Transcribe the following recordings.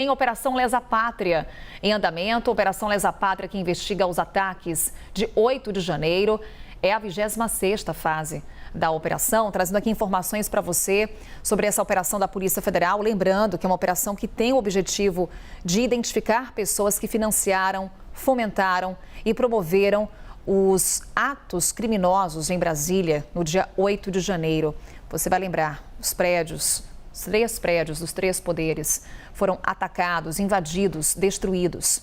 Em Operação Lesa Pátria, em andamento, Operação Lesa Pátria que investiga os ataques de 8 de janeiro, é a 26ª fase da operação, trazendo aqui informações para você sobre essa operação da Polícia Federal, lembrando que é uma operação que tem o objetivo de identificar pessoas que financiaram, fomentaram e promoveram os atos criminosos em Brasília no dia 8 de janeiro. Você vai lembrar, os 3 prédios dos 3 poderes foram atacados, invadidos, destruídos.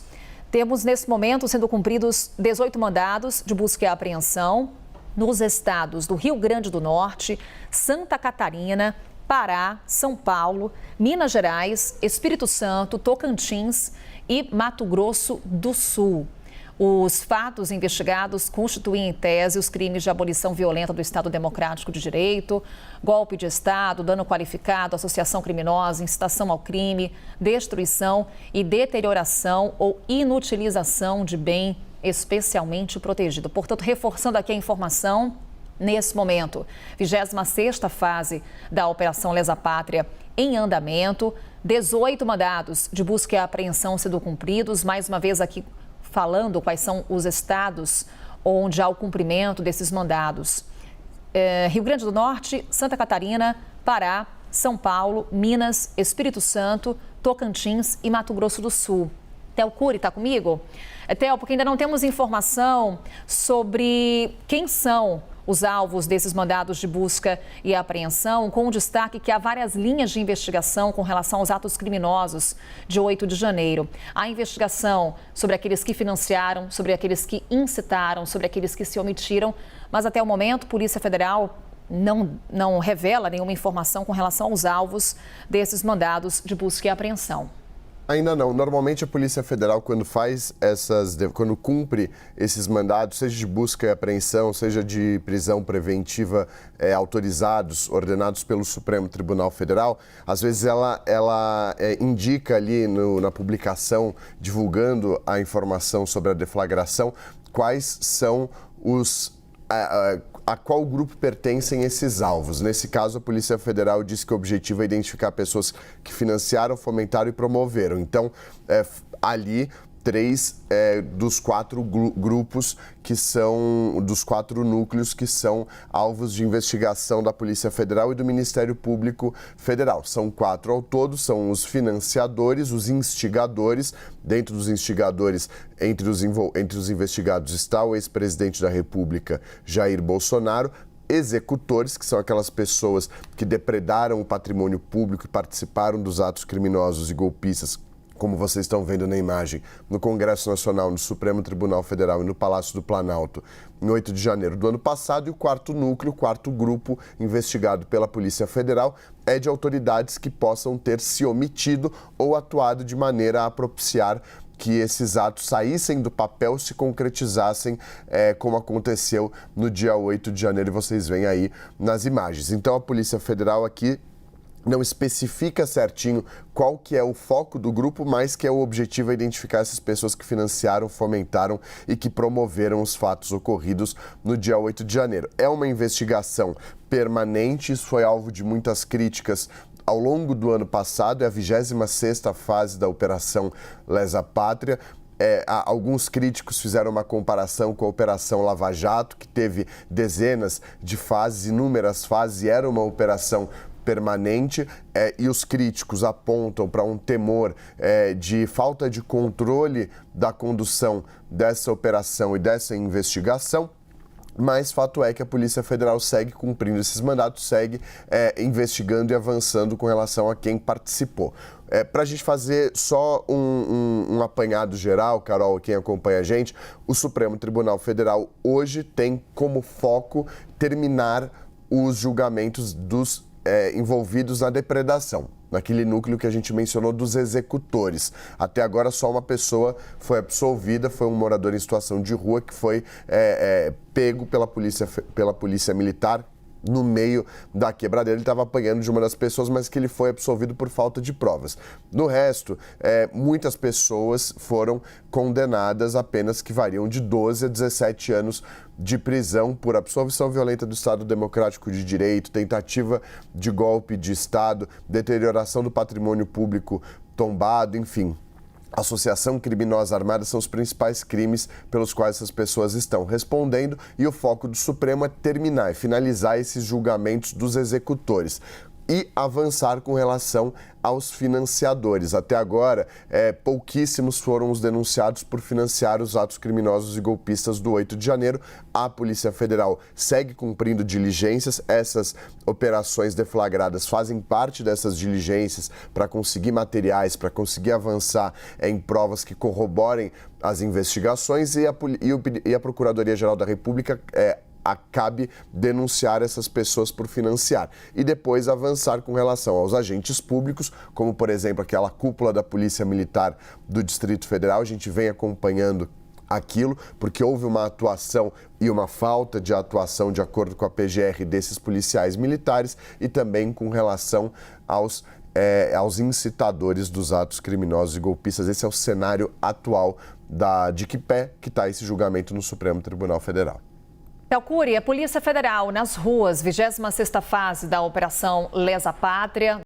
Temos, nesse momento, sendo cumpridos 18 mandados de busca e apreensão nos estados do Rio Grande do Norte, Santa Catarina, Pará, São Paulo, Minas Gerais, Espírito Santo, Tocantins e Mato Grosso do Sul. Os fatos investigados constituem, em tese, os crimes de abolição violenta do Estado Democrático de Direito, golpe de Estado, dano qualificado, associação criminosa, incitação ao crime, destruição e deterioração ou inutilização de bem especialmente protegido. Portanto, reforçando aqui a informação, nesse momento, 26ª fase da Operação Lesa Pátria em andamento, 18 mandados de busca e apreensão sendo cumpridos, mais uma vez aqui falando quais são os estados onde há o cumprimento desses mandados. Rio Grande do Norte, Santa Catarina, Pará, São Paulo, Minas, Espírito Santo, Tocantins e Mato Grosso do Sul. Theo Cury está comigo? Theo, porque ainda não temos informação sobre quem são os alvos desses mandados de busca e apreensão, com o destaque que há várias linhas de investigação com relação aos atos criminosos de 8 de janeiro. Há investigação sobre aqueles que financiaram, sobre aqueles que incitaram, sobre aqueles que se omitiram, mas até o momento, a Polícia Federal não revela nenhuma informação com relação aos alvos desses mandados de busca e apreensão. Ainda não. Normalmente a Polícia Federal, quando cumpre esses mandados, seja de busca e apreensão, seja de prisão preventiva autorizados, ordenados pelo Supremo Tribunal Federal, às vezes ela indica ali na publicação, divulgando a informação sobre a deflagração, quais são a qual grupo pertencem esses alvos. Nesse caso, a Polícia Federal diz que o objetivo é identificar pessoas que financiaram, fomentaram e promoveram. Então, ali, 3 dos 4 grupos que são, dos 4 núcleos que são alvos de investigação da Polícia Federal e do Ministério Público Federal. São 4 ao todo, são os financiadores, os instigadores. Dentro dos instigadores, entre os investigados está o ex-presidente da República, Jair Bolsonaro, executores, que são aquelas pessoas que depredaram o patrimônio público e participaram dos atos criminosos e golpistas, como vocês estão vendo na imagem, no Congresso Nacional, no Supremo Tribunal Federal e no Palácio do Planalto, em 8 de janeiro do ano passado. E o 4º núcleo, o 4º grupo investigado pela Polícia Federal é de autoridades que possam ter se omitido ou atuado de maneira a propiciar que esses atos saíssem do papel, se concretizassem, como aconteceu no dia 8 de janeiro, e vocês veem aí nas imagens. Então, a Polícia Federal aqui não especifica certinho qual que é o foco do grupo, mas que o objetivo é identificar essas pessoas que financiaram, fomentaram e que promoveram os fatos ocorridos no dia 8 de janeiro. É uma investigação permanente, isso foi alvo de muitas críticas ao longo do ano passado, é a 26ª fase da Operação Lesa Pátria. Alguns críticos fizeram uma comparação com a Operação Lava Jato, que teve dezenas de fases, inúmeras fases, e era uma operação permanente, e os críticos apontam para um temor de falta de controle da condução dessa operação e dessa investigação. Mas fato é que a Polícia Federal segue cumprindo esses mandatos, segue investigando e avançando com relação a quem participou. Para a gente fazer só um apanhado geral, Carol, quem acompanha a gente, o Supremo Tribunal Federal hoje tem como foco terminar os julgamentos dos envolvidos na depredação, naquele núcleo que a gente mencionou dos executores. Até agora, só uma pessoa foi absolvida, foi um morador em situação de rua que foi pego pela polícia militar no meio da quebradeira. Ele estava apanhando de uma das pessoas, mas que ele foi absolvido por falta de provas. No resto, muitas pessoas foram condenadas a penas que variam de 12 a 17 anos de prisão por absolvição violenta do Estado Democrático de Direito, tentativa de golpe de Estado, deterioração do patrimônio público tombado, enfim. Associação criminosa armada são os principais crimes pelos quais essas pessoas estão respondendo, e o foco do Supremo é terminar e finalizar esses julgamentos dos executores e avançar com relação aos financiadores. Até agora, pouquíssimos foram os denunciados por financiar os atos criminosos e golpistas do 8 de janeiro. A Polícia Federal segue cumprindo diligências. Essas operações deflagradas fazem parte dessas diligências para conseguir materiais, para conseguir avançar em provas que corroborem as investigações, e a Procuradoria-Geral da República acabe denunciar essas pessoas por financiar e depois avançar com relação aos agentes públicos, como, por exemplo, aquela cúpula da Polícia Militar do Distrito Federal. A gente vem acompanhando aquilo porque houve uma atuação e uma falta de atuação, de acordo com a PGR, desses policiais militares, e também com relação aos incitadores dos atos criminosos e golpistas. Esse é o cenário atual de que pé que está esse julgamento no Supremo Tribunal Federal. Telcuri, a Polícia Federal nas ruas, 26ª fase da Operação Lesa Pátria.